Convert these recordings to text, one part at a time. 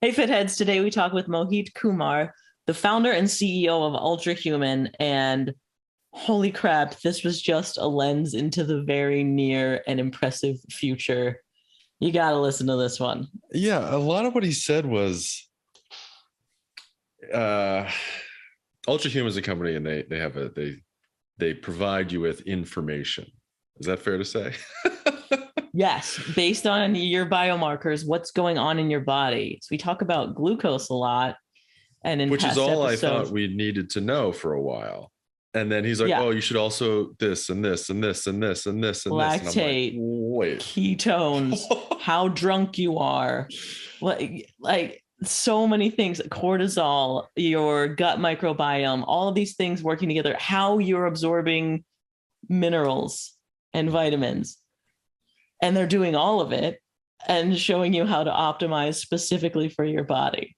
Hey, Fitheads. Today we talk with Mohit Kumar, the founder and CEO of Ultrahuman. And holy crap, this was just a lens into the very near and impressive future. You got to listen to this one. Yeah, a lot of what he said was uh Ultrahuman is a company, and they provide you with information. Is that fair to say? Yes, based on your biomarkers, what's going on in your body. So we talk about glucose a lot. And in Which is past all I episodes, thought we needed to know for a while. And then he's like, yeah, "Oh, you should also this and this and this and this and this and this." And I'm like, lactate, "Wait." ketones, how drunk you are, like so many things, cortisol, your gut microbiome, all of these things working together, how you're absorbing minerals and vitamins. And they're doing all of it and showing you how to optimize specifically for your body.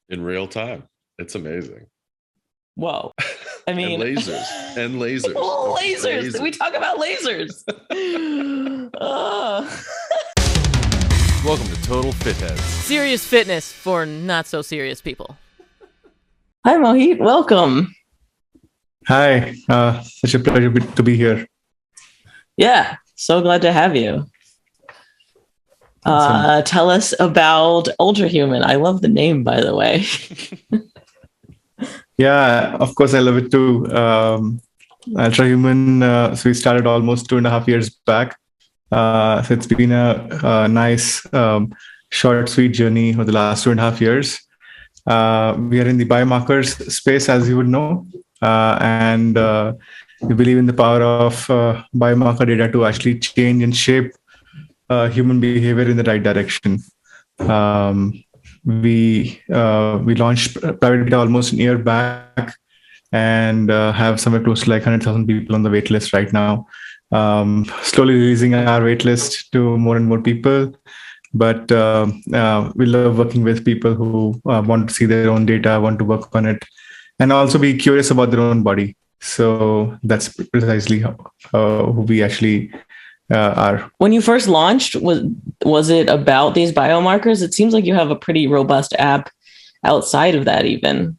In real time. It's amazing. Whoa. I mean, and lasers. And lasers. lasers. We talk about lasers. Welcome to Total Fitheads. Serious fitness for not so serious people. Hi, Mohit. Welcome. Hi, such a pleasure to be here. Yeah, so glad to have you. Tell us about Ultrahuman. I love the name, by the way. Yeah, of course, I love it too. Ultrahuman, so we started almost 2.5 years back. So it's been a nice, short, sweet journey for the last 2.5 years. We are in the biomarkers space, as you would know, and we believe in the power of biomarker data to actually change and shape human behavior in the right direction. We launched private beta almost a year back, and have somewhere close to like 100,000 people on the wait list right now. Slowly releasing our wait list to more and more people. But we love working with people who want to see their own data, want to work on it, and also be curious about their own body. So that's precisely who we actually are. When you first launched, was it about these biomarkers? It seems like you have a pretty robust app outside of that even.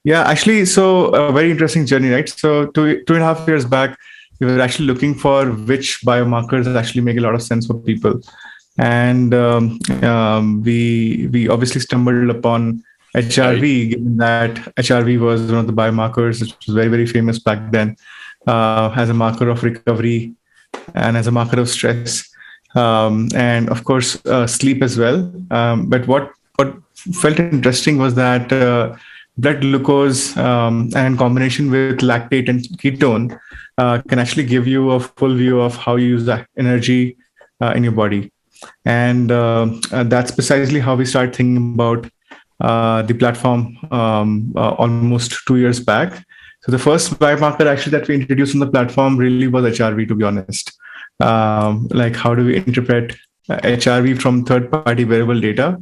Yeah, actually, so a very interesting journey, right? So 2.5 years back, we were actually looking for which biomarkers actually make a lot of sense for people. And we obviously stumbled upon HRV, given that HRV was one of the biomarkers which was very, very famous back then, as a marker of recovery and as a marker of stress, and of course sleep as well. But what felt interesting was that blood glucose, and in combination with lactate and ketone, can actually give you a full view of how you use that energy in your body. And that's precisely how we started thinking about the platform almost 2 years back. So the first biomarker actually that we introduced on the platform really was HRV, to be honest. Like, how do we interpret HRV from third-party wearable data?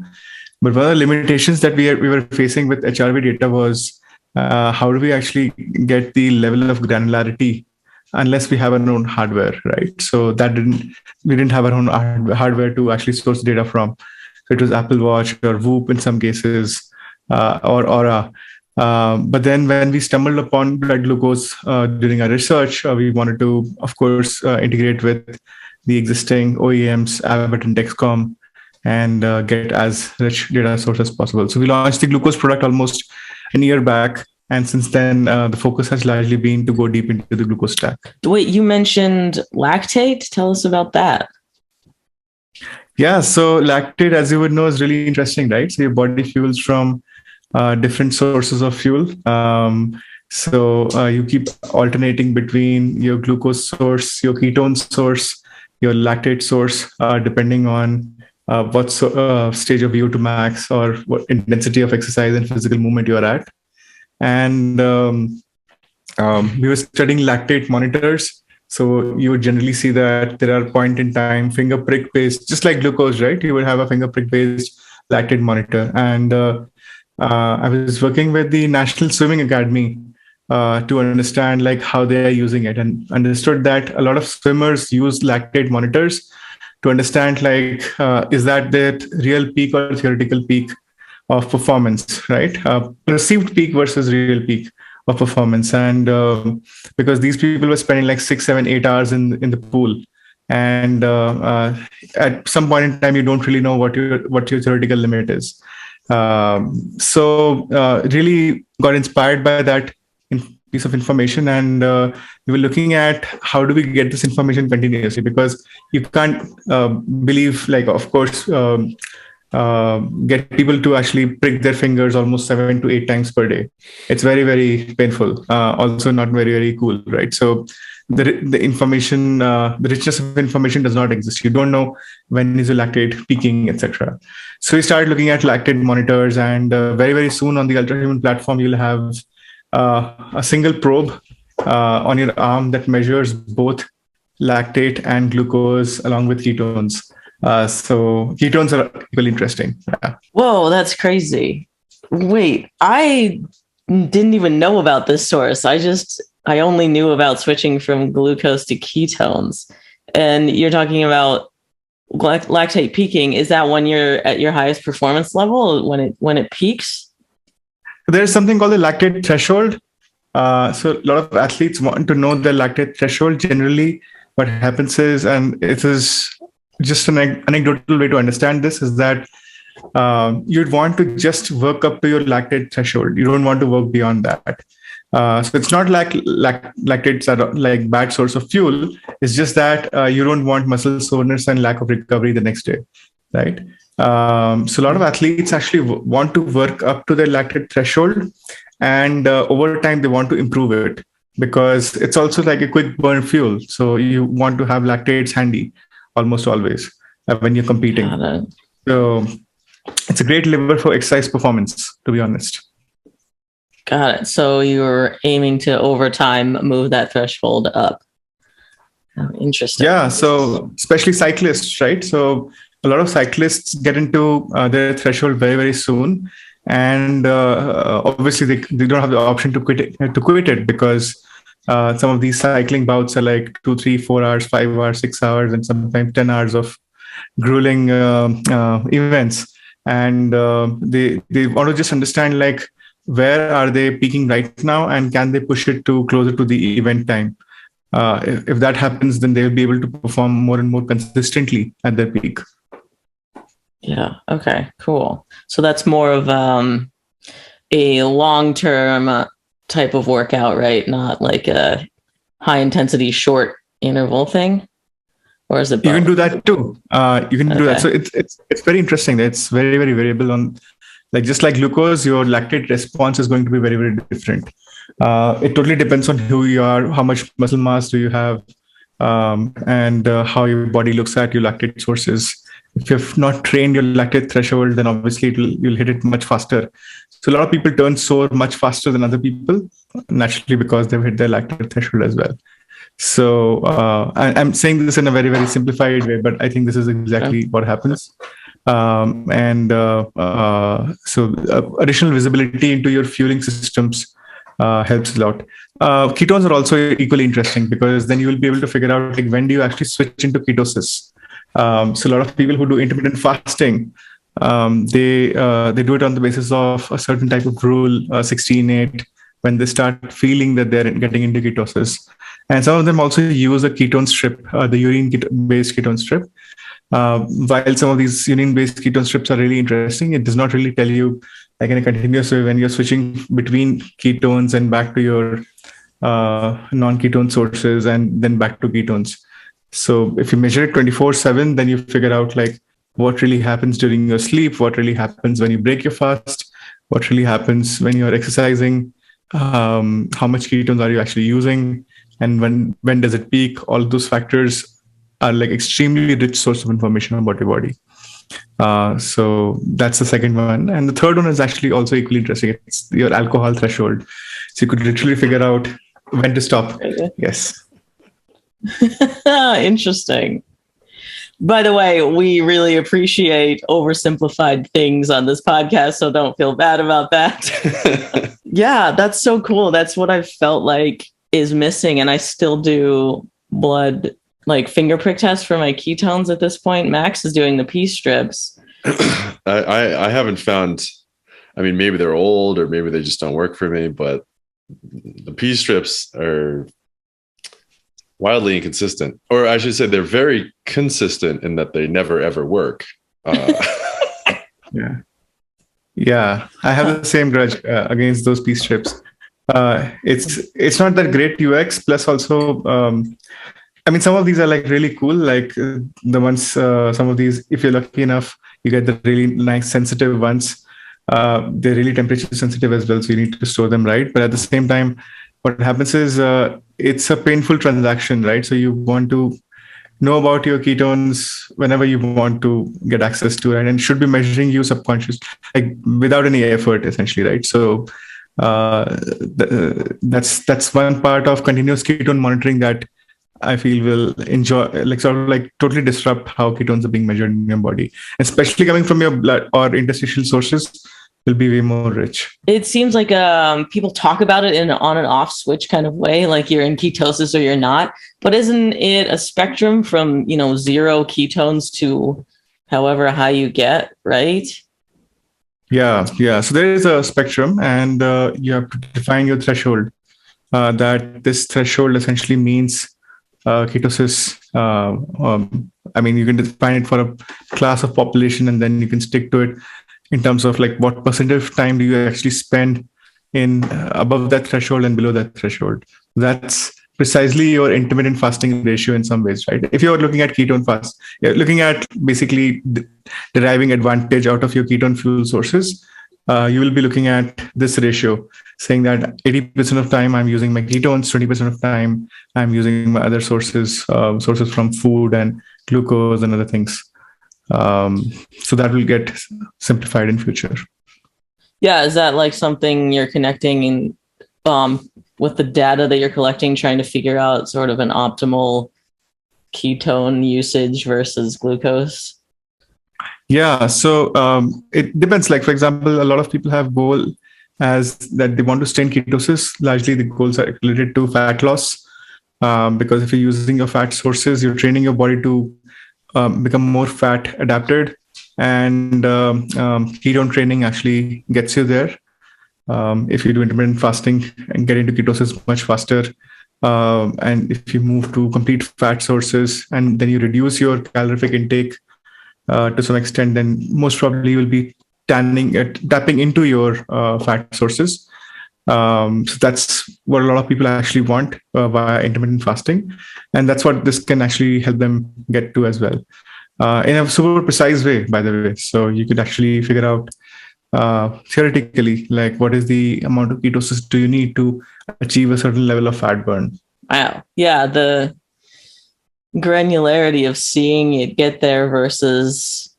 But one of the limitations that we were facing with HRV data was how do we actually get the level of granularity unless we have our own hardware, right? So we didn't have our own hardware to actually source data from. So it was Apple Watch or Whoop in some cases, or Aura. But then when we stumbled upon blood glucose during our research, we wanted to, of course, integrate with the existing OEMs, Abbott and Dexcom, and get as rich data source as possible. So we launched the glucose product almost a year back. And since then, the focus has largely been to go deep into the glucose stack. Wait, you mentioned lactate. Tell us about that. Yeah, so lactate, as you would know, is really interesting, right? So your body fuels from different sources of fuel. So you keep alternating between your glucose source, your ketone source, your lactate source, depending on what stage of VO2 max or what intensity of exercise and physical movement you are at. And we were studying lactate monitors. So you would generally see that there are point-in-time finger prick-based, just like glucose, right? You would have a finger prick-based lactate monitor. And I was working with the National Swimming Academy to understand like how they are using it, and understood that a lot of swimmers use lactate monitors to understand like is that the real peak or theoretical peak of performance, right? Perceived peak versus real peak of performance, and because these people were spending like 6, 7, 8 hours in the pool, and at some point in time, you don't really know what your theoretical limit is. So really got inspired by that piece of information, and we were looking at how do we get this information continuously, because you can't believe, like, of course, get people to actually prick their fingers almost 7 to 8 times per day. It's very, very painful. Also not very, very cool, right? So the information, the richness of information does not exist. You don't know when is your lactate peaking, etc. So we started looking at lactate monitors, and very, very soon on the Ultrahuman platform, you'll have a single probe on your arm that measures both lactate and glucose along with ketones. So ketones are equally interesting. Yeah. Whoa, that's crazy. Wait, I didn't even know about this source. I only knew about switching from glucose to ketones. And you're talking about lactate peaking. Is that when you're at your highest performance level, when it peaks? There's something called the lactate threshold. So a lot of athletes want to know their lactate threshold. Generally, what happens is, and it is just an anecdotal way to understand this, is that you'd want to just work up to your lactate threshold. You don't want to work beyond that. So it's not like lactates are like bad source of fuel. It's just that you don't want muscle soreness and lack of recovery the next day, right? So a lot of athletes actually want to work up to their lactate threshold, and over time they want to improve it, because it's also like a quick burn fuel. So you want to have lactates handy almost always when you're competing. So it's a great lever for exercise performance, to be honest. Got it. So you're aiming to, over time, move that threshold up. Oh, interesting. Yeah. So especially cyclists, right? So a lot of cyclists get into their threshold very, very soon. And obviously they don't have the option to quit it, because some of these cycling bouts are like 2, 3, 4 hours, 5 hours, 6 hours, and sometimes 10 hours of grueling events. And they want to just understand, like, where are they peaking right now, and can they push it to closer to the event time? If that happens, then they'll be able to perform more and more consistently at their peak. Yeah. Okay, cool. So that's more of a long-term type of workout, right? Not like a high-intensity short interval thing? Or is it both? You can do that too. You can do that. So it's very interesting. It's very, very variable on, like, just like glucose, your lactate response is going to be very, very different. It totally depends on who you are, how much muscle mass do you have, and how your body looks at your lactate sources. If you've not trained your lactate threshold, then obviously you'll hit it much faster. So a lot of people turn sore much faster than other people, naturally, because they've hit their lactate threshold as well. So I'm saying this in a very, very simplified way, but I think this is exactly what happens. So additional visibility into your fueling systems helps a lot. Ketones are also equally interesting, because then you will be able to figure out, like, when do you actually switch into ketosis. So a lot of people who do intermittent fasting, they do it on the basis of a certain type of rule, 16-8, when they start feeling that they're getting into ketosis. And some of them also use a ketone strip, the urine-based ketone strip. While some of these urine-based ketone strips are really interesting, it does not really tell you, like, in a continuous way, when you're switching between ketones and back to your non-ketone sources and then back to ketones. So if you measure it 24/7, then you figure out, like, what really happens during your sleep, what really happens when you break your fast, what really happens when you're exercising, how much ketones are you actually using, and when does it peak. All those factors are like extremely rich source of information about your body. So that's the second one. And the third one is actually also equally interesting. It's your alcohol threshold. So you could literally figure out when to stop. Yes. Interesting. By the way, we really appreciate oversimplified things on this podcast, so don't feel bad about that. Yeah, that's so cool. That's what I've felt like is missing. And I still do blood like finger prick test for my ketones at this point. Max is doing the pee strips. I haven't found. I mean, maybe they're old or maybe they just don't work for me, but the pee strips are wildly inconsistent, or I should say they're very consistent in that they never ever work. Yeah, I have the same grudge against those pee strips. It's not that great UX. Plus, also, I mean, some of these are like really cool. Like the ones, some of these, if you're lucky enough, you get the really nice sensitive ones. They're really temperature sensitive as well, so you need to store them right. But at the same time, what happens is it's a painful transaction, right? So you want to know about your ketones whenever you want to get access to it, and should be measuring you subconscious, like without any effort, essentially, right? So that's one part of continuous ketone monitoring that I feel will enjoy, like sort of like totally disrupt how ketones are being measured in your body, especially coming from your blood or interstitial sources. Will be way more rich. It seems like people talk about it in an on and off switch kind of way, like you're in ketosis or you're not. But isn't it a spectrum from, 0 ketones to however high you get, right? Yeah. So there is a spectrum, and you have to define your threshold. That this threshold essentially means ketosis. I mean, you can define it for a class of population, and then you can stick to it in terms of like what percentage of time do you actually spend in above that threshold and below that threshold. That's precisely your intermittent fasting ratio in some ways, right? If you're looking at ketone fast, you're looking at basically deriving advantage out of your ketone fuel sources. You will be looking at this ratio, saying that 80% of time I'm using my ketones, 20% of time I'm using my other sources from food and glucose and other things. So that will get simplified in future. Yeah, is that like something you're connecting in with the data that you're collecting, trying to figure out sort of an optimal ketone usage versus glucose? Yeah, so it depends. Like, for example, a lot of people have goal as that they want to stay in ketosis. Largely, the goals are related to fat loss, because if you're using your fat sources, you're training your body to become more fat adapted, and ketone training actually gets you there. If you do intermittent fasting and get into ketosis much faster, and if you move to complete fat sources and then you reduce your calorific intake to some extent, then most probably you will be tapping into your fat sources. So that's what a lot of people actually want via intermittent fasting, and that's what this can actually help them get to as well, in a super precise way, by the way. So you could actually figure out theoretically, like, what is the amount of ketosis do you need to achieve a certain level of fat burn. Wow. Yeah, the granularity of seeing it get there versus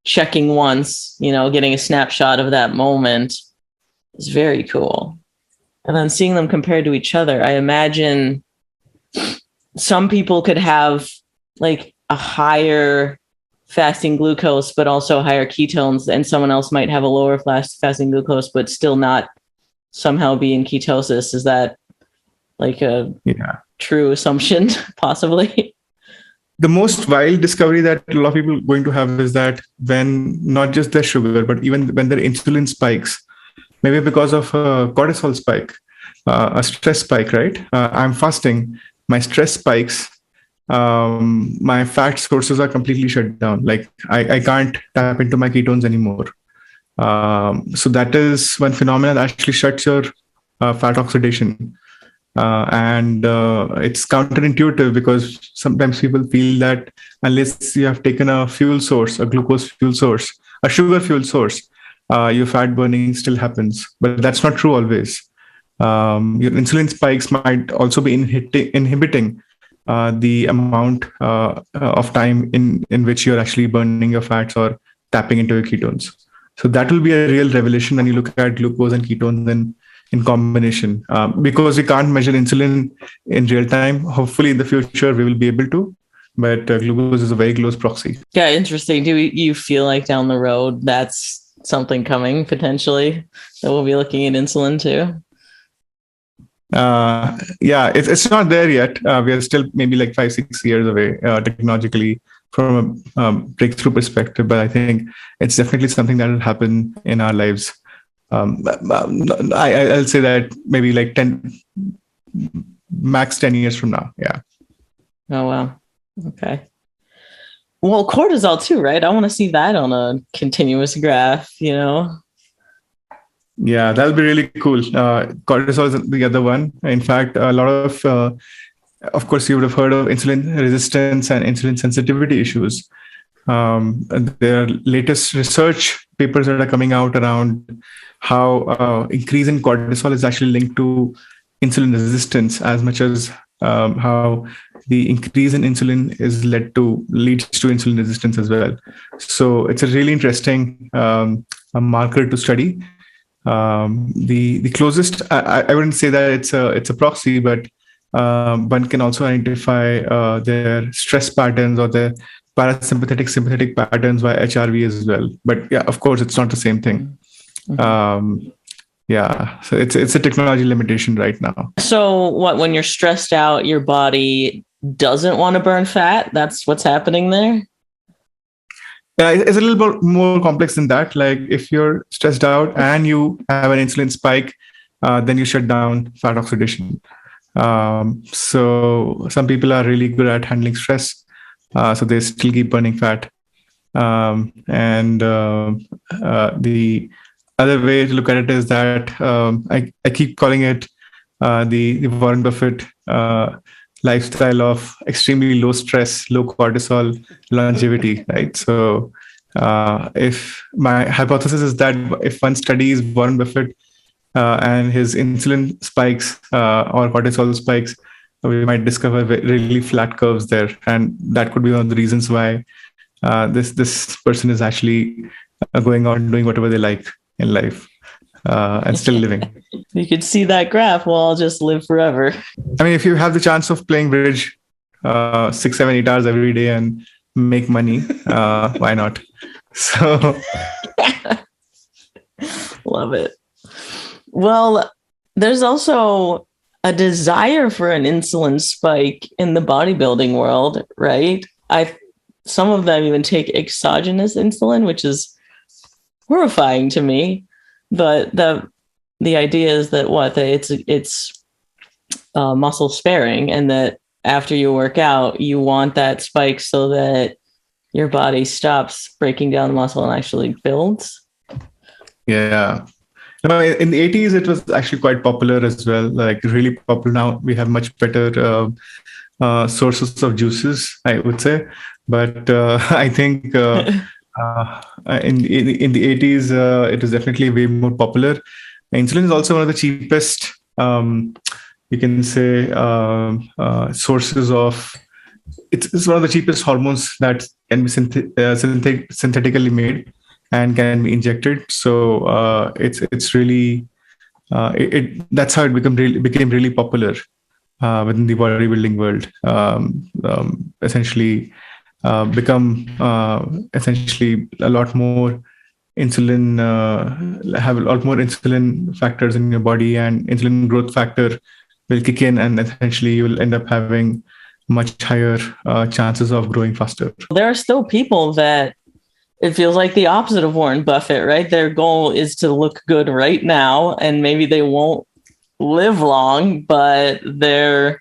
checking once, getting a snapshot of that moment is very cool. And then seeing them compared to each other, I imagine some people could have like a higher fasting glucose, but also higher ketones, and someone else might have a lower fasting glucose, but still not somehow be in ketosis. Is that like a true assumption, possibly? The most wild discovery that a lot of people are going to have is that when not just their sugar, but even when their insulin spikes, maybe because of a cortisol spike, a stress spike, right? I'm fasting, my stress spikes, my fat sources are completely shut down. Like I can't tap into my ketones anymore. So that is one phenomenon that actually shuts your fat oxidation. And it's counterintuitive because sometimes people feel that unless you have taken a fuel source, a glucose fuel source, a sugar fuel source, your fat burning still happens. But that's not true always. Your insulin spikes might also be inhibiting the amount of time in which you're actually burning your fats or tapping into your ketones. So that will be a real revelation when you look at glucose and ketones in combination. Because we can't measure insulin in real time, hopefully in the future we will be able to, but glucose is a very close proxy. Yeah, interesting. Do you feel like down the road that's something coming potentially that we'll be looking at insulin too? Yeah, it's not there yet. We are still maybe like 5-6 years away technologically from a breakthrough perspective, but I think it's definitely something that will happen in our lives. I'll say that maybe like 10 years from now. Yeah. Oh, wow. Okay. Well, cortisol too, right? I want to see that on a continuous graph, Yeah, that'll be really cool. Cortisol is the other one. In fact, a lot of course, you would have heard of insulin resistance and insulin sensitivity issues. There are latest research papers that are coming out around how increase in cortisol is actually linked to insulin resistance as much as how the increase in insulin leads to insulin resistance as well. So it's a really interesting a marker to study. The closest, I wouldn't say that it's a proxy, but one can also identify their stress patterns or their parasympathetic sympathetic patterns via HRV as well. But yeah, of course, it's not the same thing. Yeah, so it's a technology limitation right now. So what, when you're stressed out, your body doesn't want to burn fat? That's what's happening there? Yeah, it's a little bit more complex than that. Like if you're stressed out and you have an insulin spike, then you shut down fat oxidation. So some people are really good at handling stress, so they still keep burning fat. And the other way to look at it is that I keep calling it the Warren Buffett lifestyle of extremely low stress, low cortisol longevity, right? So if my hypothesis is that if one studies Warren Buffett and his insulin spikes or cortisol spikes, we might discover really flat curves there. And that could be one of the reasons why this person is actually going on doing whatever they like in life and still living. You could see that graph. Well, I'll just live forever. I mean, if you have the chance of playing bridge 6, 7, 8 hours every day and make money, why not? So, love it. Well, there's also a desire for an insulin spike in the bodybuilding world, right? Some of them even take exogenous insulin, which is horrifying to me. But the idea is that it's muscle sparing, and that after you work out, you want that spike so that your body stops breaking down the muscle and actually builds. Yeah. No, in the 80s, it was actually quite popular as well, like really popular. Now we have much better sources of juices, I would say. But I think in the 80s, it was definitely way more popular. Insulin is also one of the cheapest, you can say, sources of. It's one of the cheapest hormones that can be synthetically made and can be injected. So it's really that's how it became really popular within the bodybuilding world. Essentially, become essentially a lot more insulin, have a lot more insulin factors in your body, and insulin growth factor will kick in, and essentially you will end up having much higher chances of growing faster. There are still people that it feels like the opposite of Warren Buffett, right? Their goal is to look good right now, and maybe they won't live long, but their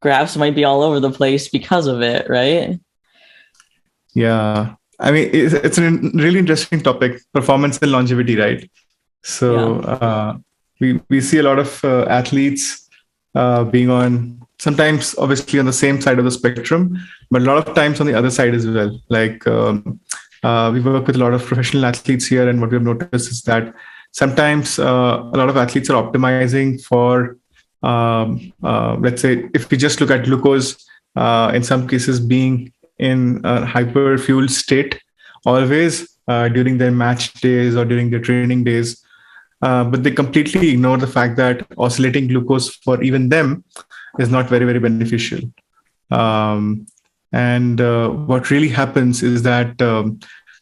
graphs might be all over the place because of it, right? Yeah. I mean, it's a really interesting topic, performance and longevity, right? So we see a lot of athletes being on, sometimes obviously on the same side of the spectrum, but a lot of times on the other side as well. Like we work with a lot of professional athletes here, and what we've noticed is that sometimes a lot of athletes are optimizing for, let's say, if we just look at glucose, in some cases being in a hyper-fueled state always during their match days or during their training days. But they completely ignore the fact that oscillating glucose for even them is not very, very beneficial. And what really happens is that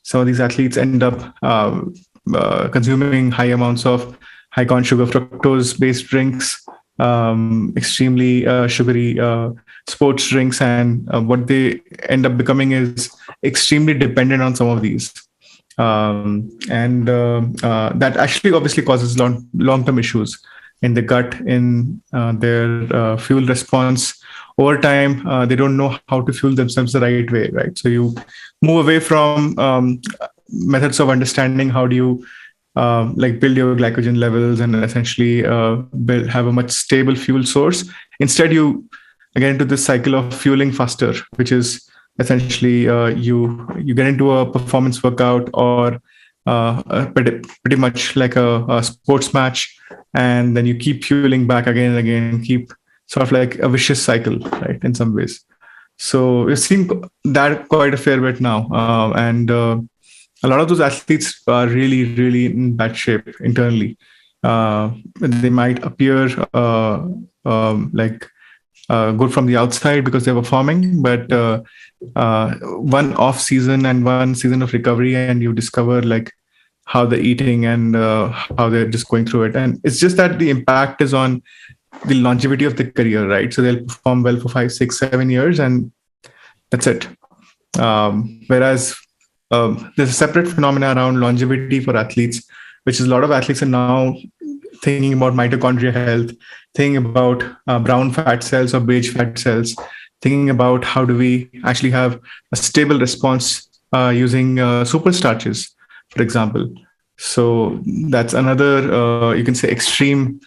some of these athletes end up consuming high amounts of high corn sugar fructose-based drinks, extremely sugary sports drinks, and what they end up becoming is extremely dependent on some of these. And that actually obviously causes long-term issues in the gut, in their fuel response. Over time, they don't know how to fuel themselves the right way, right? So you move away from methods of understanding how do you like build your glycogen levels and essentially have a much stable fuel source. Instead, you get into this cycle of fueling faster, which is essentially you get into a performance workout or pretty much like a sports match, and then you keep fueling back again and again, keep sort of like a vicious cycle, right, in some ways. So we've seen that quite a fair bit now, and a lot of those athletes are really, really in bad shape internally. They might appear good from the outside because they're performing, but one off season and one season of recovery, and you discover like how they're eating and how they're just going through it. And it's just that the impact is on the longevity of the career, right? So they'll perform well for 5, 6, 7 years, and that's it. Whereas there's a separate phenomena around longevity for athletes, which is a lot of athletes are now thinking about mitochondria health, thinking about brown fat cells or beige fat cells, thinking about how do we actually have a stable response using super starches, for example. So that's another, you can say, extreme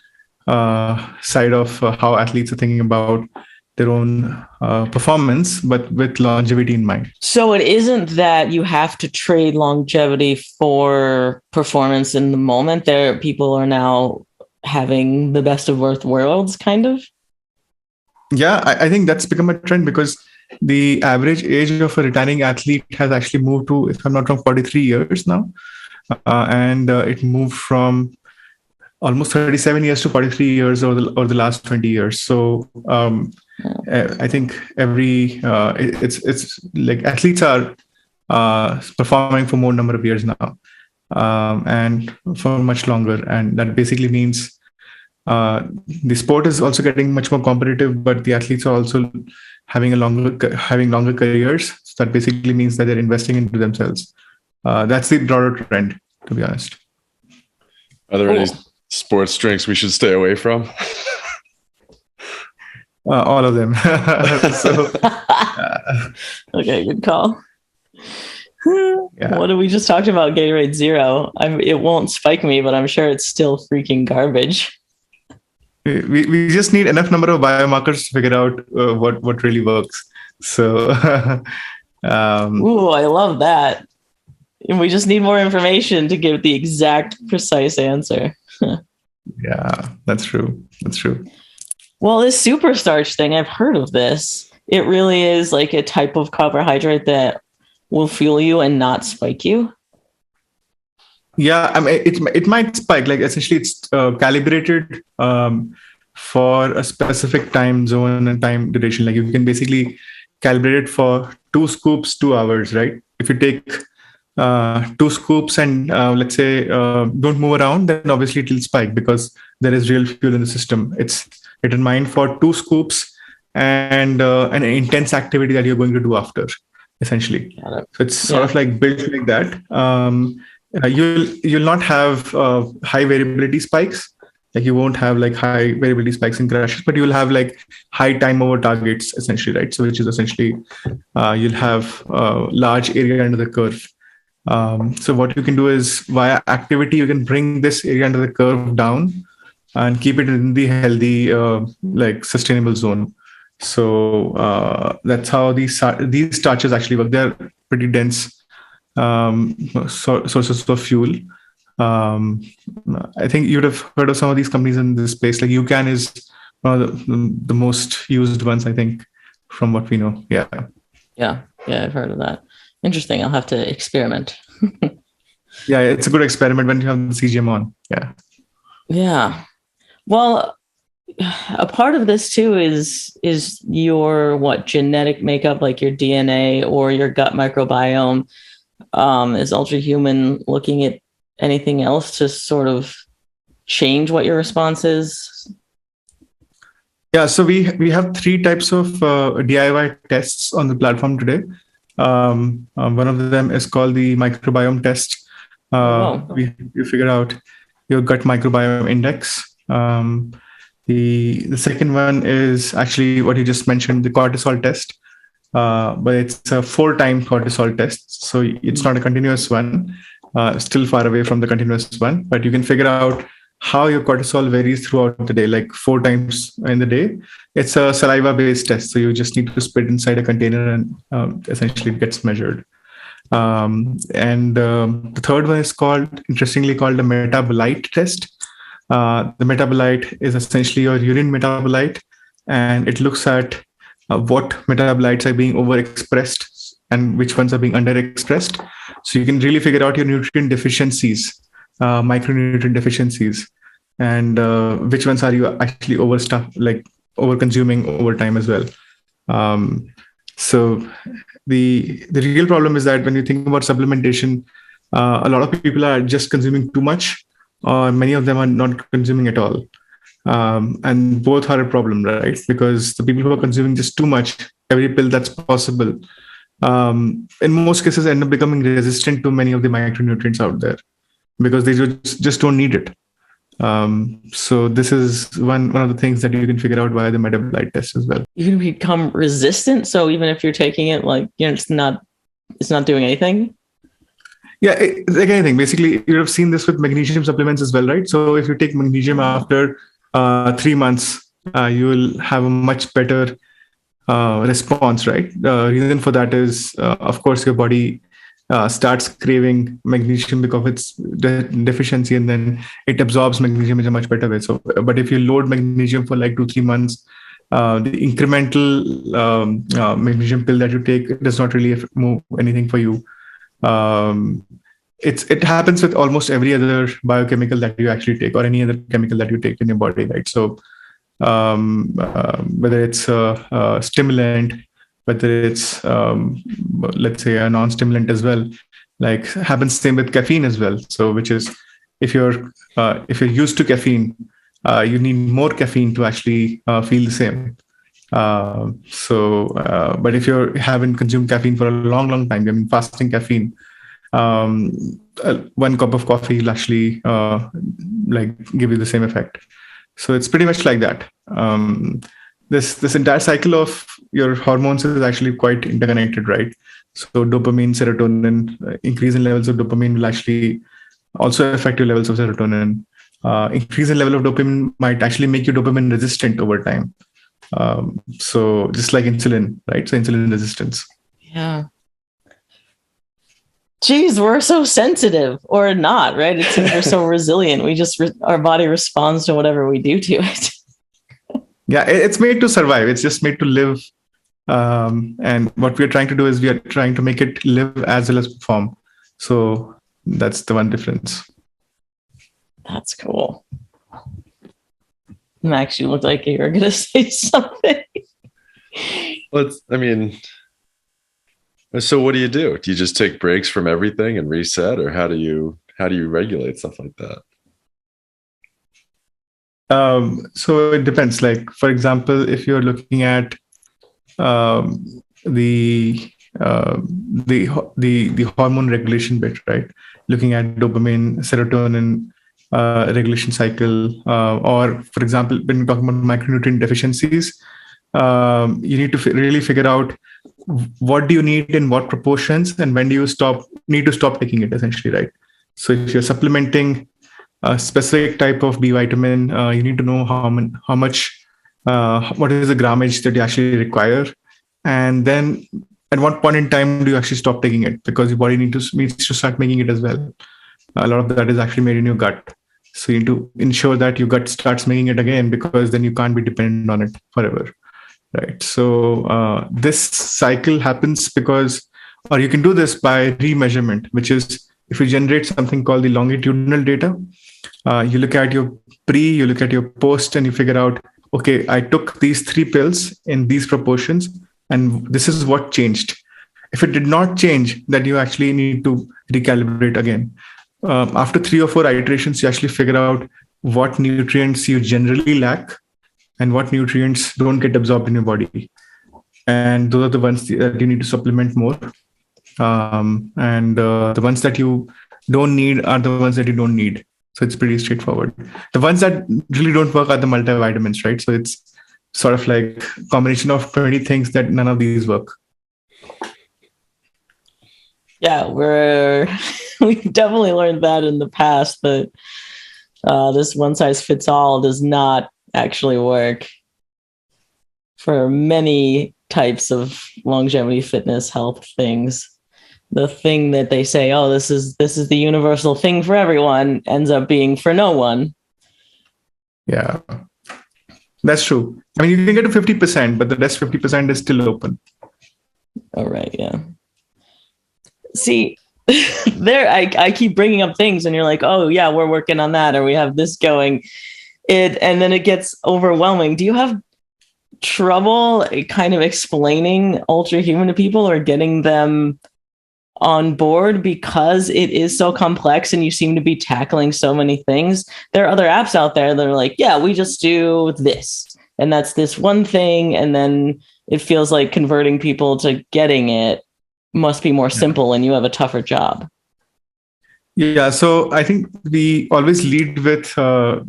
side of how athletes are thinking about their own performance, but with longevity in mind. So it isn't that you have to trade longevity for performance in the moment. There, people are now having the best of both worlds, kind of. Yeah, I think that's become a trend because the average age of a retiring athlete has actually moved to, if I'm not wrong, 43 years now. And it moved from almost 37 years to 43 years over the last 20 years. So I think it's like athletes are performing for more number of years now, and for much longer. And that basically means the sport is also getting much more competitive, but the athletes are also having longer careers. So that basically means that they're investing into themselves. That's the broader trend, to be honest. Are there any sports drinks we should stay away from? All of them. Okay, good call. Yeah. What did we just talked about? Gatorade Zero. It won't spike me, but I'm sure it's still freaking garbage. We just need enough number of biomarkers to figure out what really works. So, ooh, I love that. And we just need more information to give the exact, precise answer. Yeah, that's true. That's true. Well, this super starch thing, I've heard of this. It really is like a type of carbohydrate that will fuel you and not spike you. Yeah, I mean, it might spike. Like essentially, it's calibrated for a specific time zone and time duration. Like you can basically calibrate it for 2 scoops, 2 hours, right? If you take 2 scoops and let's say don't move around, then obviously it will spike because there is real fuel in the system. It's determined for 2 scoops and an intense activity that you're going to do after, essentially. So it's sort of like built like that. You'll not have high variability spikes. Like you won't have like high variability spikes in crashes, but you'll have like high time over targets, essentially, right? So which is essentially you'll have large area under the curve. So what you can do is via activity, you can bring this area under the curve down and keep it in the healthy, like sustainable zone. So that's how these starches actually work. They're pretty dense sources of fuel. I think you'd have heard of some of these companies in this space. Like UCAN is one of the most used ones, I think, from what we know. Yeah, I've heard of that. Interesting. I'll have to experiment. Yeah, it's a good experiment when you have the CGM on. Yeah. Well, a part of this too is your genetic makeup, like your DNA or your gut microbiome. Is Ultrahuman looking at anything else to sort of change what your response is? Yeah, so we have three types of DIY tests on the platform today. One of them is called the microbiome test. We figure out your gut microbiome index. The second one is actually what you just mentioned, the cortisol test, but it's a 4-time cortisol test. So it's not a continuous one, still far away from the continuous one, but you can figure out how your cortisol varies throughout the day, like 4 times in the day. It's a saliva-based test. So you just need to spit inside a container and essentially it gets measured. The third one is interestingly called the metabolite test. The metabolite is essentially your urine metabolite, and it looks at what metabolites are being overexpressed and which ones are being underexpressed. So you can really figure out your nutrient deficiencies, micronutrient deficiencies, and which ones are you actually over consuming over time as well. So the real problem is that when you think about supplementation, a lot of people are just consuming too much, or many of them are not consuming at all. And both are a problem, right? Because the people who are consuming just too much, every pill that's possible, in most cases end up becoming resistant to many of the micronutrients out there because they just don't need it. So this is one of the things that you can figure out via the metabolite test as well. You can become resistant. So even if you're taking it, it's not doing anything. Yeah, like anything. Basically, you have seen this with magnesium supplements as well, right? So if you take magnesium after 3 months, you will have a much better response, right? The reason for that is, of course, your body starts craving magnesium because of its deficiency, and then it absorbs magnesium in a much better way. So, but if you load magnesium for like 2-3 months, the incremental magnesium pill that you take does not really move anything for you. It happens with almost every other biochemical that you actually take, or any other chemical that you take in your body, right? So whether it's a stimulant, whether it's let's say a non-stimulant as well, like happens same with caffeine as well. So which is if you're used to caffeine, you need more caffeine to actually feel the same. But if you haven't consumed caffeine for a long time, I mean fasting caffeine, 1 cup of coffee will actually give you the same effect. So it's pretty much like that. This entire cycle of your hormones is actually quite interconnected, right? So dopamine, serotonin, increase in levels of dopamine will actually also affect your levels of serotonin. Increase in level of dopamine might actually make you dopamine resistant over time. So just like insulin, right? So insulin resistance. Yeah. Geez, we're so sensitive, or not, right? It seems we're so resilient. We just, our body responds to whatever we do to it. Yeah, it's made to survive. It's just made to live. And what we're trying to do is we are trying to make it live as well as perform. So that's the one difference. That's cool. Max, you look like you were going to say something. So what do? Do you just take breaks from everything and reset, or how do you regulate stuff like that? So it depends. Like, for example, if you're looking at the hormone regulation bit, right? Looking at dopamine, serotonin regulation cycle, or for example, when you're talking about micronutrient deficiencies, you need to really figure out what do you need in what proportions, and when do you need to stop taking it, essentially, right? So if you're supplementing a specific type of B vitamin, you need to know how much, what is the grammage that you actually require, and then at what point in time do you actually stop taking it, because your body needs to start making it as well. A lot of that is actually made in your gut, so you need to ensure that your gut starts making it again, because then you can't be dependent on it forever, right? So this cycle happens because, or you can do this by remeasurement, which is if you generate something called the longitudinal data. You look at your you look at your post, and you figure out, okay, I took these 3 pills in these proportions, and this is what changed. If it did not change, then you actually need to recalibrate again. After 3 or 4 iterations, you actually figure out what nutrients you generally lack, and what nutrients don't get absorbed in your body. And those are the ones that you need to supplement more. And the ones that you don't need are the ones that you don't need. So it's pretty straightforward. The ones that really don't work are the multivitamins, right? So it's sort of like a combination of 20 things that none of these work. Yeah, we've definitely learned that in the past, that this one size fits all does not actually work for many types of longevity, fitness, health things. The thing that they say, oh, this is the universal thing for everyone, ends up being for no one. Yeah, that's true. I mean, you can get to 50%, but the rest 50% is still open. All right, yeah. See, I keep bringing up things and you're like, oh yeah, we're working on that, or we have this going. And then it gets overwhelming. Do you have trouble kind of explaining Ultrahuman to people or getting them on board because it is so complex and you seem to be tackling so many things? There are other apps out there that are like, yeah, we just do this and that's this one thing. And then it feels like converting people to getting it must be more simple and you have a tougher job. Yeah, so I think we always lead with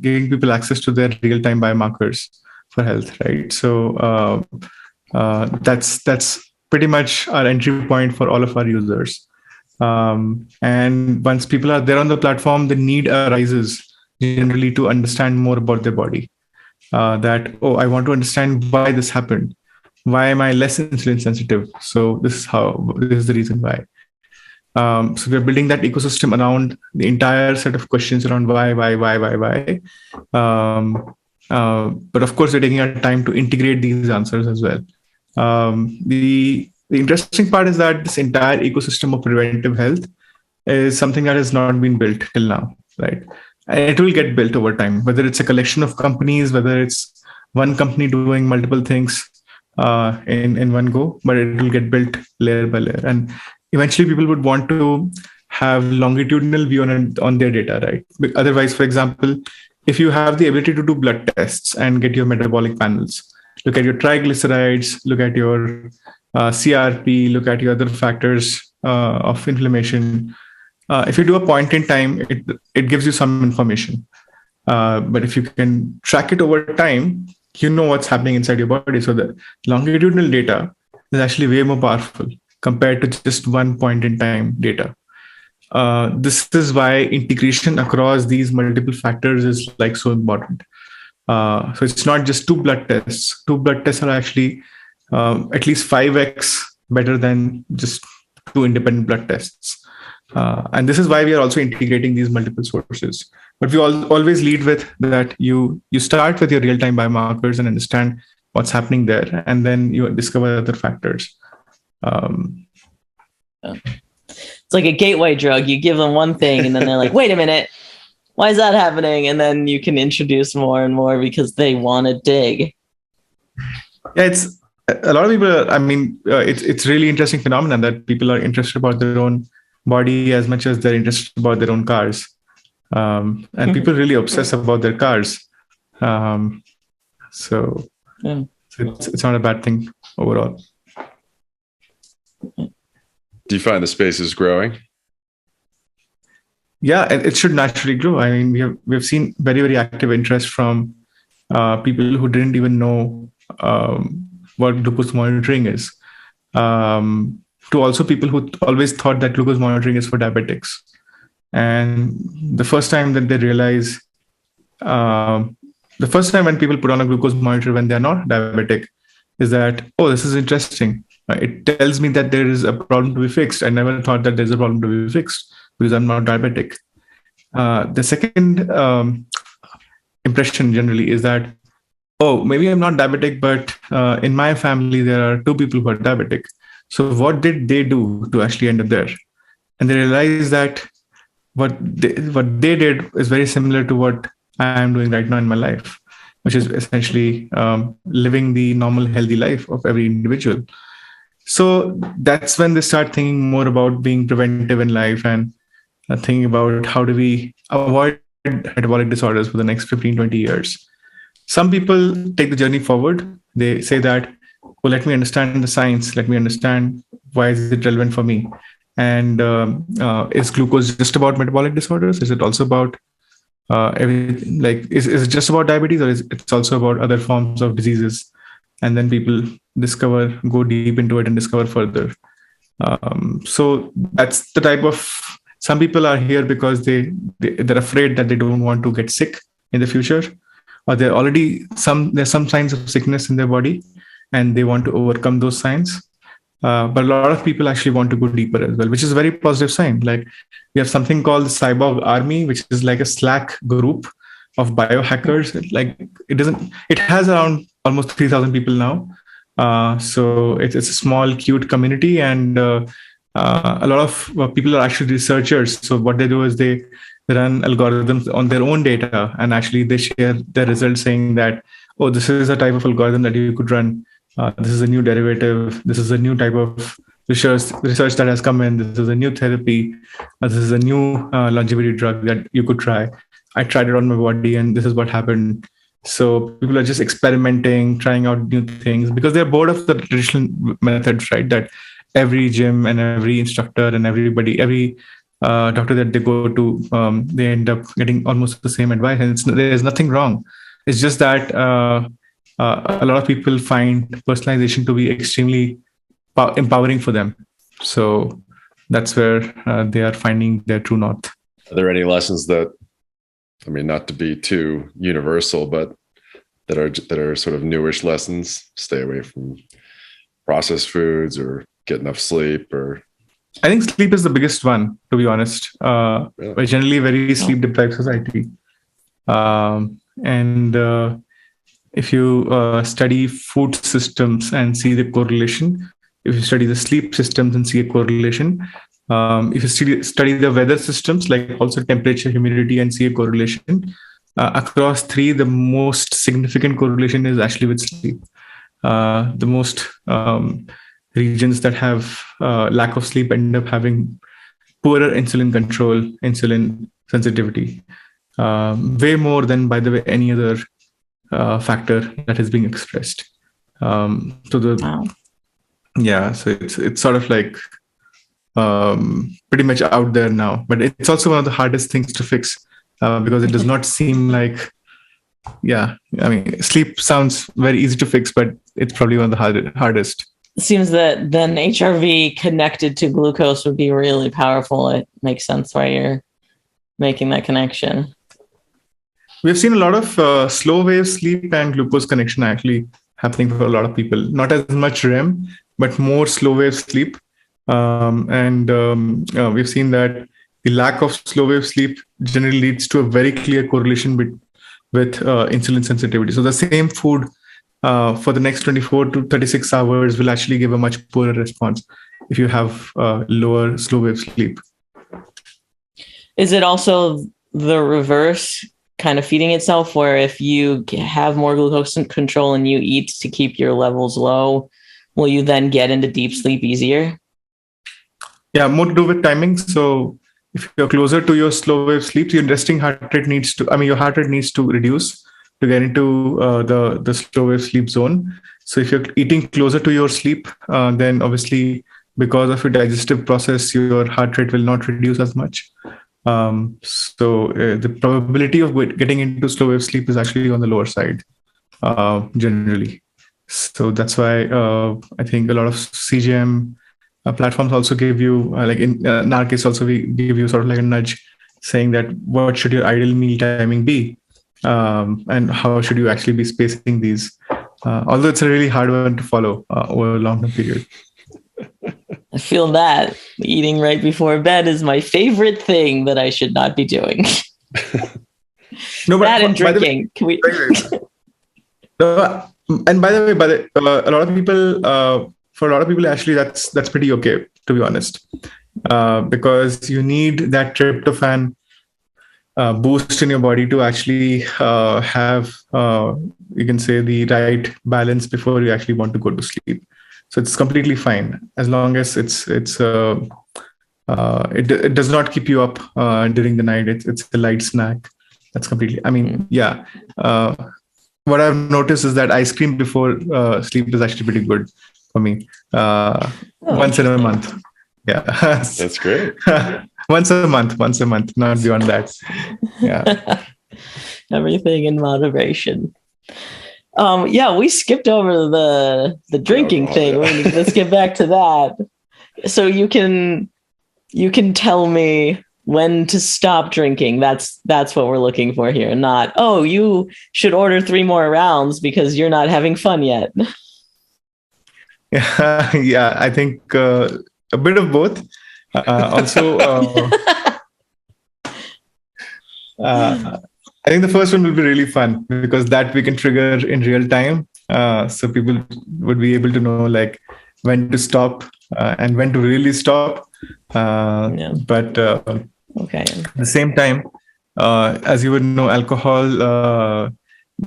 giving people access to their real-time biomarkers for health, right? So that's pretty much our entry point for all of our users. And once people are there on the platform, the need arises generally to understand more about their body. That, oh, I want to understand why this happened. Why am I less insulin sensitive? So this is the reason why. So we're building that ecosystem around the entire set of questions around why. But of course, we're taking our time to integrate these answers as well. The interesting part is that this entire ecosystem of preventive health is something that has not been built till now, right? And it will get built over time, whether it's a collection of companies, whether it's one company doing multiple things in one go, but it will get built layer by layer. And eventually people would want to have longitudinal view on their data, right? Otherwise, for example, if you have the ability to do blood tests and get your metabolic panels, look at your triglycerides, look at your CRP, look at your other factors of inflammation. If you do a point in time, it gives you some information. But if you can track it over time, you know what's happening inside your body. So the longitudinal data is actually way more powerful compared to just one point in time data. This is why integration across these multiple factors is like so important. So it's not just two blood tests. Two blood tests are actually at least 5x better than just two independent blood tests. And this is why we are also integrating these multiple sources. But we always lead with that you start with your real-time biomarkers and understand what's happening there, and then you discover other factors. It's like a gateway drug. You give them one thing and then they're like, wait a minute, why is that happening? And then you can introduce more and more because they want to dig. Yeah, it's a lot of people. I mean, it's really interesting phenomenon that people are interested about their own body as much as they're interested about their own cars. And people really obsess about their cars. So it's not a bad thing overall. Do you find the space is growing? Yeah, it should naturally grow. I mean, we've seen very, very active interest from people who didn't even know what glucose monitoring is, to also people who always thought that glucose monitoring is for diabetics. And the first time that they realize, the first time when people put on a glucose monitor when they're not diabetic is that, oh, this is interesting. It tells me that there is a problem to be fixed. I never thought that there's a problem to be fixed because I'm not diabetic. The second impression generally is that, oh, maybe I'm not diabetic, but in my family, there are two people who are diabetic. So what did they do to actually end up there? And they realize that what they did is very similar to what I am doing right now in my life, which is essentially living the normal, healthy life of every individual. So that's when they start thinking more about being preventive in life and thinking about how do we avoid metabolic disorders for the next 15, 20 years. Some people take the journey forward. They say that, well, let me understand the science. Let me understand why is it relevant for me. And is glucose just about metabolic disorders? Is it also about everything? Like, is it just about diabetes, or is it's also about other forms of diseases? And then people go deep into it and discover further. So that's the type of, some people are here because they're afraid that they don't want to get sick in the future, or there's some signs of sickness in their body and they want to overcome those signs. But a lot of people actually want to go deeper as well, which is a very positive sign. Like, we have something called the Cyborg Army, which is like a Slack group of biohackers. Like, it has around almost 3,000 people now. So it's a small, cute community, and a lot of people are actually researchers. So what they do is they run algorithms on their own data, and actually they share their results saying that, oh, this is a type of algorithm that you could run. This is a new derivative. This is a new type of research that has come in. This is a new therapy. This is a new longevity drug that you could try. I tried it on my body, and this is what happened. So people are just experimenting, trying out new things because they're bored of the traditional methods, right? That every gym and every instructor and every doctor that they go to, they end up getting almost the same advice, and there's nothing wrong. It's just that a lot of people find personalization to be extremely empowering for them. So that's where they are finding their true north. Are there any lessons that, I mean, not to be too universal, but that are sort of newish lessons? Stay away from processed foods, or get enough sleep, or... I think sleep is the biggest one, to be honest. We're generally very sleep deprived society. And if you study food systems and see the correlation, if you study the sleep systems and see a correlation, if you study the weather systems, like also temperature, humidity, and see a correlation, across three, the most significant correlation is actually with sleep. The most regions that have lack of sleep end up having poorer insulin control, insulin sensitivity, way more than, by the way, any other factor that is being expressed. So it's sort of like pretty much out there now, but it's also one of the hardest things to fix because it does not seem like, I mean, sleep sounds very easy to fix, but it's probably one of the hardest. It seems that then HRV connected to glucose would be really powerful. It makes sense why you're making that connection. We've seen a lot of slow wave sleep and glucose connection actually happening for a lot of people. Not as much REM, but more slow wave sleep. We've seen that the lack of slow wave sleep generally leads to a very clear correlation with insulin sensitivity. So the same food for the next 24 to 36 hours will actually give a much poorer response if you have lower slow wave sleep. Is it also the reverse kind of feeding itself, where if you have more glucose control and you eat to keep your levels low, will you then get into deep sleep easier? Yeah, more to do with timing. So if you're closer to your slow wave sleep, your resting heart rate your heart rate needs to reduce to get into the slow wave sleep zone. So if you're eating closer to your sleep, then obviously because of your digestive process, your heart rate will not reduce as much. So the probability of getting into slow wave sleep is actually on the lower side generally. So that's why I think a lot of CGM platforms also give you, like in our case also, we give you sort of like a nudge saying that what should your ideal meal timing be, and how should you actually be spacing these, although it's a really hard one to follow over a long period. I feel that eating right before bed is my favorite thing that I should not be doing. No, but, that and drinking. Can we? And by the way, a lot of people, for a lot of people, actually, that's pretty okay, to be honest, because you need that tryptophan boost in your body to actually have, you can say, the right balance before you actually want to go to sleep. So it's completely fine as long as it does not keep you up during the night. It's a light snack. That's completely. I mean, what I've noticed is that ice cream before sleep is actually pretty good for me. Once in a month. Yeah. That's great. Once a month, not beyond that. Yeah. Everything in moderation. Yeah, we skipped over the drinking thing. Yeah. Let's get back to that. So you can tell me when to stop drinking. That's what we're looking for here. Not, oh, you should order 3 more rounds because you're not having fun yet. Yeah, yeah. I think a bit of both. Also, I think the first one will be really fun because that we can trigger in real time. So people would be able to know like when to stop and when to really stop. But Okay. at the same time, as you would know, alcohol,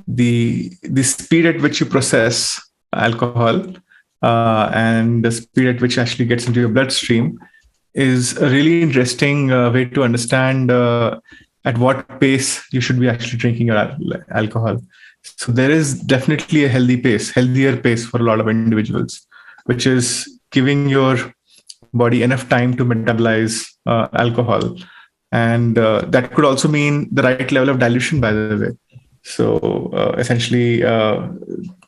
the speed at which you process alcohol and the speed at which actually gets into your bloodstream is a really interesting way to understand at what pace you should be actually drinking your alcohol. So there is definitely a healthier pace for a lot of individuals, which is giving your body enough time to metabolize alcohol. And that could also mean the right level of dilution, by the way. So essentially,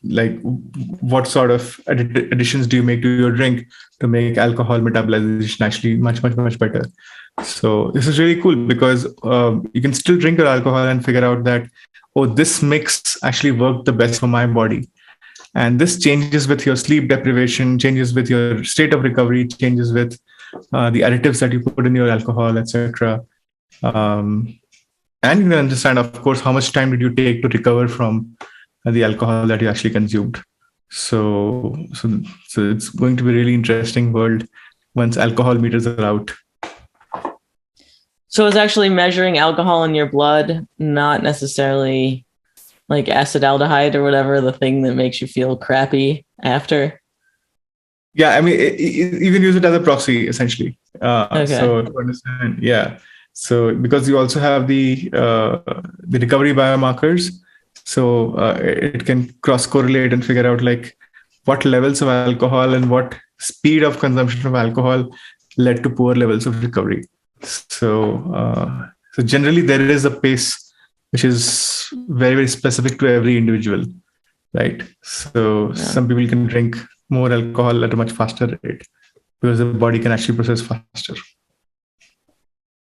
like what sort of additions do you make to your drink to make alcohol metabolization actually much, much, much better? So this is really cool because you can still drink your alcohol and figure out that, oh, this mix actually worked the best for my body. And this changes with your sleep deprivation, changes with your state of recovery, changes with the additives that you put in your alcohol, etc. And you can understand, of course, how much time did you take to recover from the alcohol that you actually consumed. So it's going to be a really interesting world once alcohol meters are out. So it's actually measuring alcohol in your blood, not necessarily like acetaldehyde or whatever, the thing that makes you feel crappy after. Yeah, I mean, you can use it as a proxy, essentially. Okay. So to understand, yeah. So because you also have the recovery biomarkers, so it can cross correlate and figure out like what levels of alcohol and what speed of consumption of alcohol led to poor levels of recovery. So generally there is a pace which is very, very specific to every individual, right? So some people can drink more alcohol at a much faster rate because the body can actually process faster.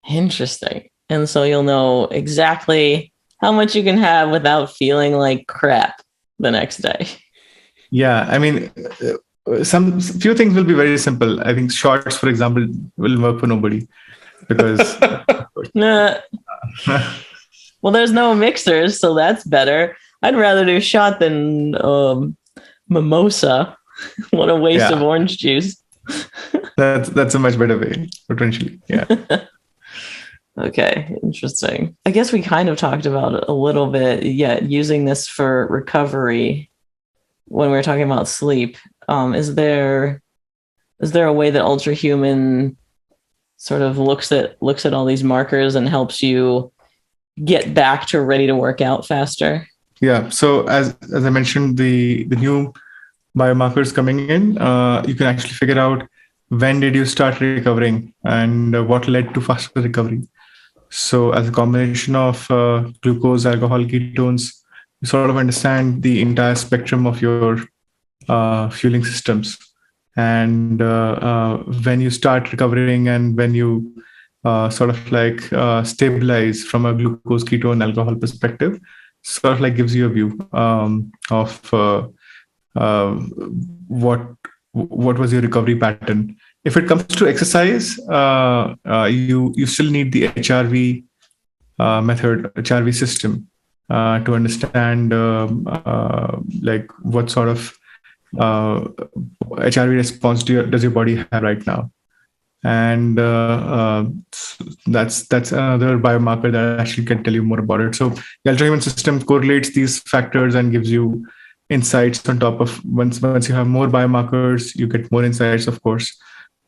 Interesting. And so you'll know exactly how much you can have without feeling like crap the next day. Yeah, I mean, some few things will be very simple. I think shots, for example, will work for nobody because. Well, there's no mixers, so that's better. I'd rather do shot than mimosa. What a waste of orange juice. That's a much better way, potentially. Yeah. Okay, interesting. I guess we kind of talked about it a little bit, using this for recovery when we were talking about sleep. Is there a way that Ultrahuman sort of looks at all these markers and helps you get back to ready to work out faster? Yeah. So as I mentioned, the new biomarkers coming in, you can actually figure out when did you start recovering and what led to faster recovery. So as a combination of glucose, alcohol, ketones, you sort of understand the entire spectrum of your fueling systems. And when you start recovering and when you sort of like stabilize from a glucose, ketone, alcohol perspective, sort of like gives you a view of what was your recovery pattern. If it comes to exercise, you still need the HRV method, HRV system to understand like what sort of HRV response does your body have right now. And that's another biomarker that actually can tell you more about it. So the Ultrahuman system correlates these factors and gives you insights on top of once you have more biomarkers, you get more insights, of course.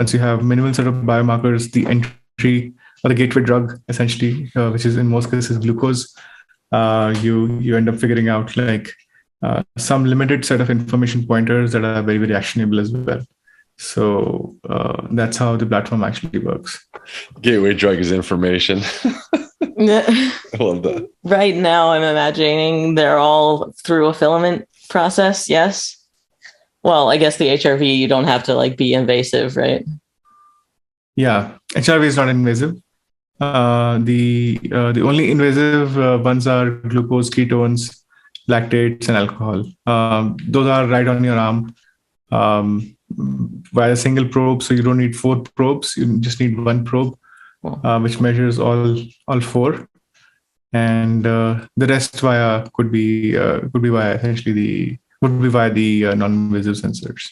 Once you have minimal set of biomarkers, the entry or the gateway drug, essentially, which is in most cases glucose, you end up figuring out like some limited set of information pointers that are very, very actionable as well. So that's how the platform actually works. Gateway drug is information. I love that. Right now, I'm imagining they're all through a filament process. Yes. Well, I guess the HRV, you don't have to like be invasive, right? Yeah, HRV is not invasive. The only invasive ones are glucose, ketones, lactates, and alcohol. Those are right on your arm via a single probe. So you don't need 4 probes. You just need 1 probe, which measures all 4, and the rest could be via essentially via the non-invasive sensors.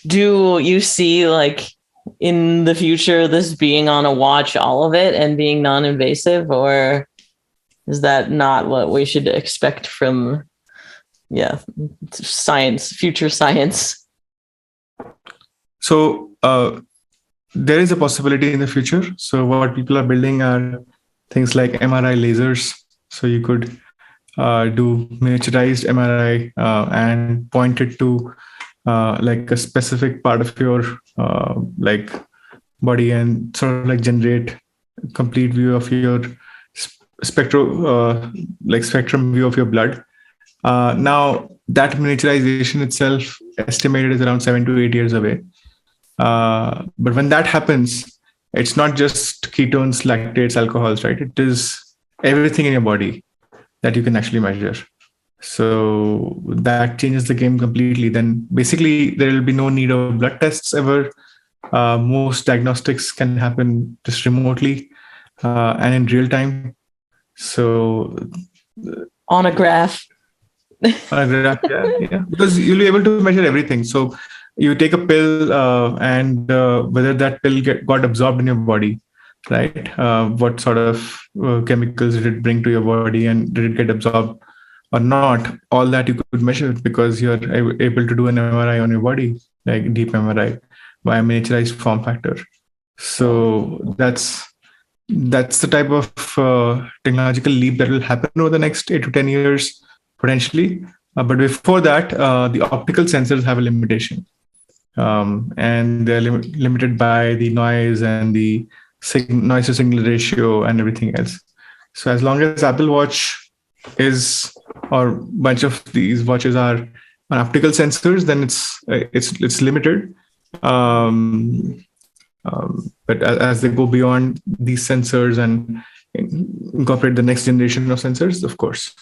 Do you see like in the future this being on a watch, all of it, and being non-invasive, or is that not what we should expect from science, future science? So there is a possibility in the future. So what people are building are things like MRI lasers. So you could do miniaturized MRI and point it to like a specific part of your like body and sort of like generate a complete view of your spectrum view of your blood. Now that miniaturization itself estimated is around 7 to 8 years away. But when that happens, it's not just ketones, lactates, alcohols, right? It is everything in your body that you can actually measure. So that changes the game completely. Then basically there will be no need of blood tests ever. Most diagnostics can happen just remotely and in real time. So on a graph. Yeah, because you'll be able to measure everything. So you take a pill and whether that pill got absorbed in your body, right? What sort of chemicals did it bring to your body, and did it get absorbed or not? All that you could measure because you're able to do an MRI on your body, like deep MRI, by a miniaturized form factor. So that's the type of technological leap that will happen over the next 8 to 10 years, potentially. But before that, the optical sensors have a limitation. And they're limited by the noise and the noise to signal ratio and everything else. So as long as Apple Watch is, or a bunch of these watches are on optical sensors, then it's limited. But as they go beyond these sensors and incorporate the next generation of sensors, of course,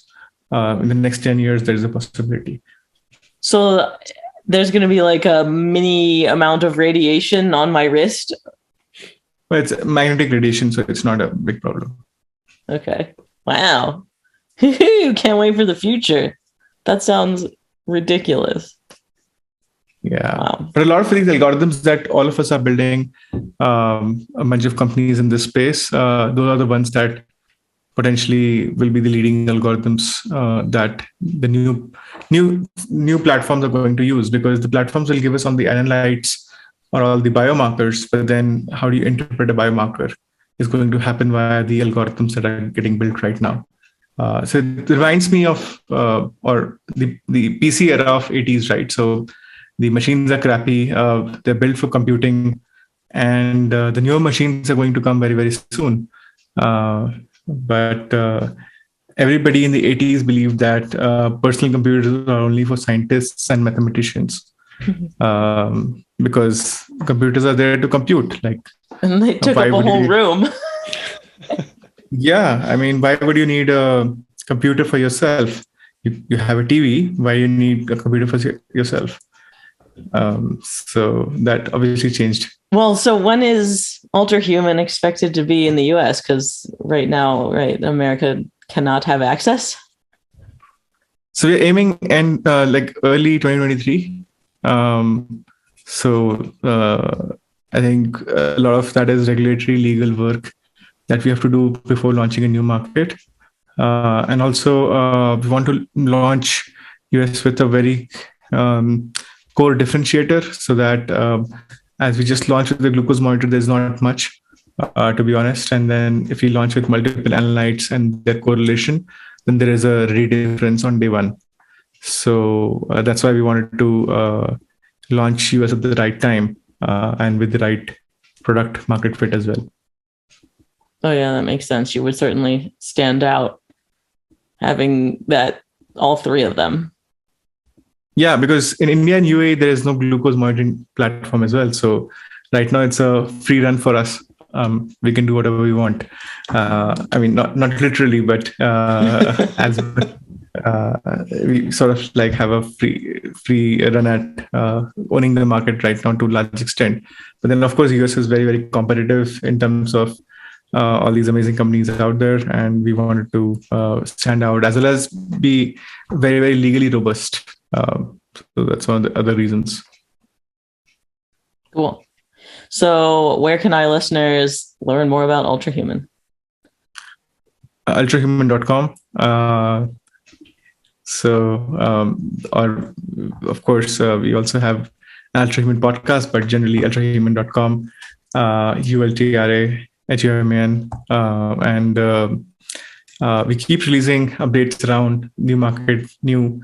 in the next 10 years, there is a possibility. So there's going to be like a mini amount of radiation on my wrist. Well, it's magnetic radiation, so it's not a big problem. Okay. Wow. Can't wait for the future. That sounds ridiculous. Yeah. Wow. But a lot of these algorithms that all of us are building, a bunch of companies in this space, those are the ones that potentially will be the leading algorithms that the new platforms are going to use, because the platforms will give us on the analytes or all the biomarkers, but then how do you interpret a biomarker is going to happen via the algorithms that are getting built right now. So it reminds me of or the PC era of 80s, right? So the machines are crappy, they're built for computing, and the newer machines are going to come very, very soon. But everybody in the 80s believed that personal computers are only for scientists and mathematicians, because computers are there to compute. And they took up a whole room. Yeah, I mean, why would you need a computer for yourself? You have a TV. Why you need a computer for yourself? So that obviously changed. Well, so when is Ultrahuman expected to be in the US? Because right now, America cannot have access. So we're aiming and early 2023. So I think a lot of that is regulatory legal work that we have to do before launching a new market. And also we want to launch US with a very core differentiator, so that as we just launched with the glucose monitor, there's not much to be honest. And then if you launch with multiple analytes and their correlation, then there is a ready difference on day one. So that's why we wanted to launch US at the right time and with the right product market fit as well. Oh yeah, that makes sense. You would certainly stand out having that, all three of them. Yeah, because in India and UAE, there is no glucose monitoring platform as well. So right now it's a free run for us. We can do whatever we want. I mean, not literally, but as we sort of like have a free run at owning the market right now to a large extent. But then, of course, US is very, very competitive in terms of all these amazing companies out there, and we wanted to stand out as well as be very, very legally robust. So that's one of the other reasons. Cool. So where can our listeners learn more about Ultrahuman? Ultrahuman.com. Or of course, we also have Ultrahuman podcast, but generally ultrahuman.com, ULTRAHUMAN, and we keep releasing updates around new market, new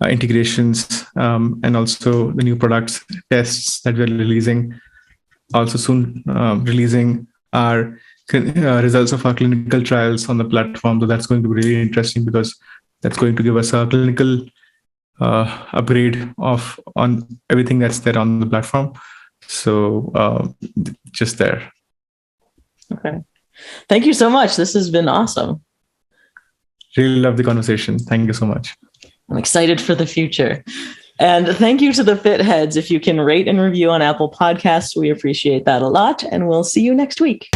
integrations, and also the new products, tests that we're releasing. Also soon releasing our results of our clinical trials on the platform. So that's going to be really interesting because that's going to give us a clinical upgrade on everything that's there on the platform. So just there. Okay. Thank you so much. This has been awesome. Really love the conversation. Thank you so much. I'm excited for the future. And thank you to the Fit Heads. If you can rate and review on Apple Podcasts, we appreciate that a lot. And we'll see you next week.